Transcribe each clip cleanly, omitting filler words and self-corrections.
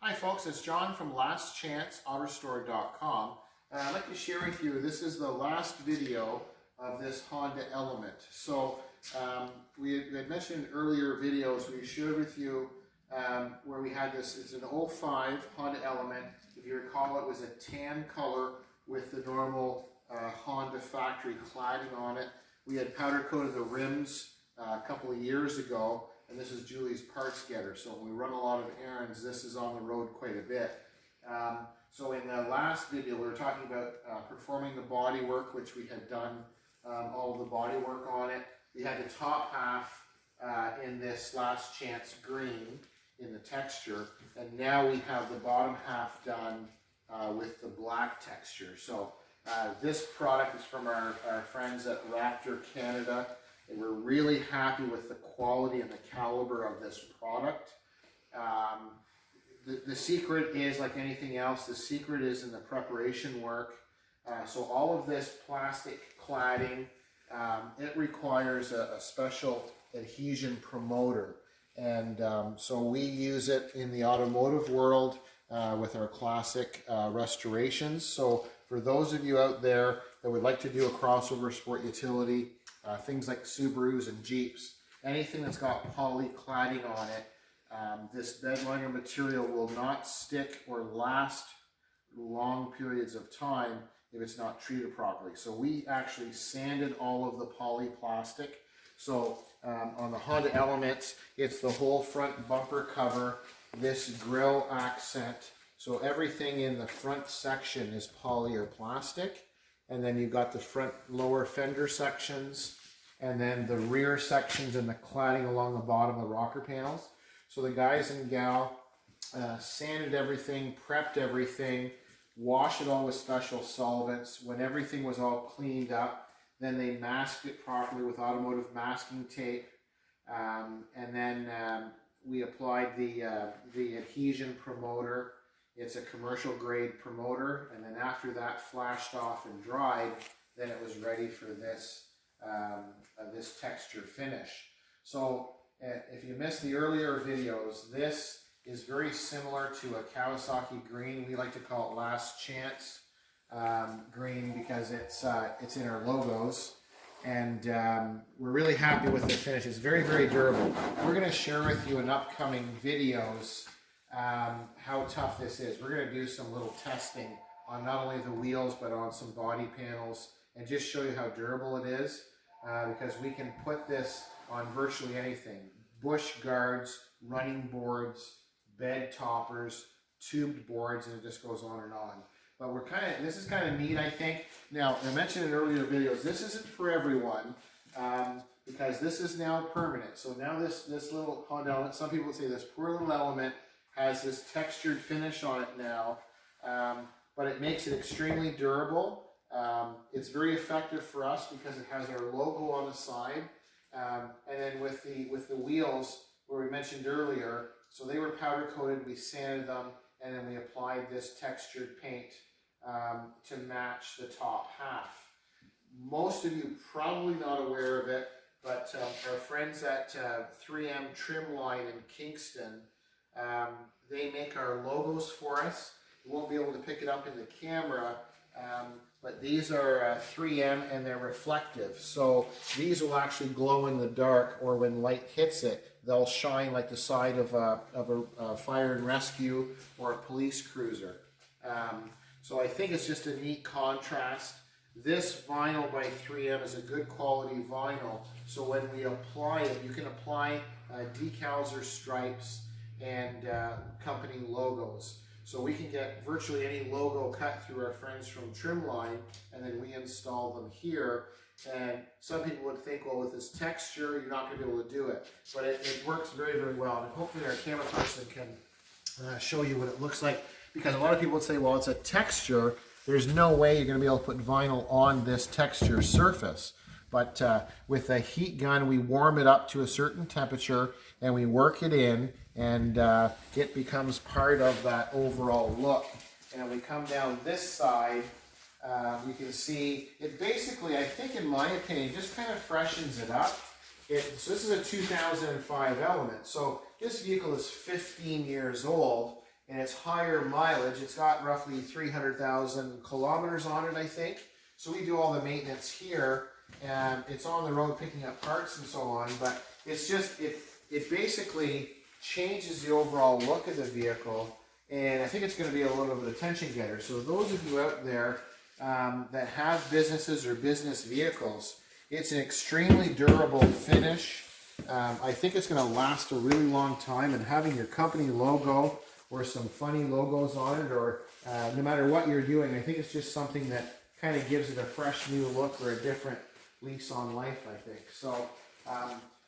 Hi folks, it's John from lastchanceautorestore.com. I'd like to share with you, this is the last video of this Honda Element. So we had mentioned in earlier videos, we shared with you where we had this, it's an 05 Honda Element. If you recall, it was a tan color with the normal Honda factory cladding on it. We had powder coated the rims a couple of years ago. And this is Julie's parts getter. So when we run a lot of errands, this is on the road quite a bit. So in the last video, we were talking about performing the body work, which we had done all of the body work on it. We had the top half in this Last Chance green in the texture. And now we have the bottom half done with the black texture. So this product is from our friends at Raptor Canada. And we're really happy with the quality and the caliber of this product. The secret is, like anything else, the secret is in the preparation work. So all of this plastic cladding, it requires a special adhesion promoter. And so we use it in the automotive world with our classic restorations. So for those of you out there that would like to do a crossover sport utility, things like Subarus and Jeeps, anything that's got poly cladding on it, this bedliner material will not stick or last long periods of time if it's not treated properly. So we actually sanded all of the poly plastic. So on the Honda Elements, it's the whole front bumper cover, this grille accent. So everything in the front section is poly or plastic. And then you've got the front lower fender sections, and then the rear sections and the cladding along the bottom of the rocker panels. So the guys and gal sanded everything, prepped everything, washed it all with special solvents. When everything was all cleaned up, then they masked it properly with automotive masking tape. And then we applied the adhesion promoter. It's a commercial grade promoter, and then after that flashed off and dried, then it was ready for this this texture finish. So if you missed the earlier videos, this is very similar to a Kawasaki green. We like to call it Last Chance green because it's in our logos, and we're really happy with the finish. It's very, very durable. We're going to share with you in upcoming videos how tough this is. We're going to do some little testing on not only the wheels but on some body panels and just show you how durable it is, because we can put this on virtually anything. Bush guards, running boards, bed toppers, tubed boards, and it just goes on and on. But this is kind of neat, I think. Now, I mentioned in earlier videos, this isn't for everyone, because this is now permanent. So now this little Honda Element, some people would say this poor little Element has this textured finish on it now, but it makes it extremely durable. It's very effective for us because it has our logo on the side, and then with the wheels, where we mentioned earlier, so they were powder coated, we sanded them, and then we applied this textured paint to match the top half. Most of you probably not aware of it, but our friends at 3M Trim Line in Kingston, they make our logos for us. You won't be able to pick it up in the camera, but these are 3M and they're reflective. So these will actually glow in the dark, or when light hits it, they'll shine like the side of a fire and rescue or a police cruiser. So I think it's just a neat contrast. This vinyl by 3M is a good quality vinyl. So when we apply it, you can apply decals or stripes and company logos. So we can get virtually any logo cut through our friends from Trimline, and then we install them here. And some people would think, well, with this texture, you're not going to be able to do it. But it works very, very well. And hopefully our camera person can show you what it looks like. Because a lot of people would say, well, it's a texture. There's no way you're going to be able to put vinyl on this texture surface. But with a heat gun, we warm it up to a certain temperature and we work it in, and it becomes part of that overall look. And we come down this side, you can see it basically, I think in my opinion, just kind of freshens it up. So this is a 2005 Element. So this vehicle is 15 years old, and it's higher mileage. It's got roughly 300,000 kilometers on it, I think. So we do all the maintenance here, and it's on the road picking up parts and so on, but it's just, it basically changes the overall look of the vehicle, and I think it's going to be a little bit of an attention getter. So those of you out there that have businesses or business vehicles, it's an extremely durable finish. I think it's going to last a really long time, and having your company logo or some funny logos on it, or no matter what you're doing, I think it's just something that kind of gives it a fresh new look or a different lease on life, I think. So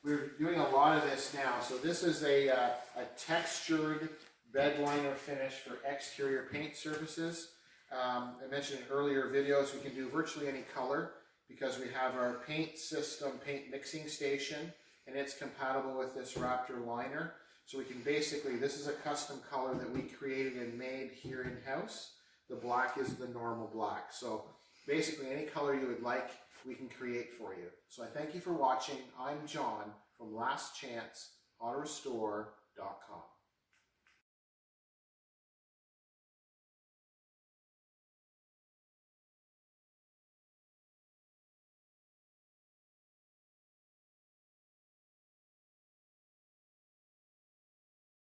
we're doing a lot of this now. So this is a textured bed liner finish for exterior paint surfaces. I mentioned in earlier videos we can do virtually any color because we have our paint system, paint mixing station, and it's compatible with this Raptor liner. So we can basically, this is a custom color that we created and made here in-house. The black is the normal black. So basically any color you would like, we can create for you. So I thank you for watching. I'm John from lastchanceautorestore.com.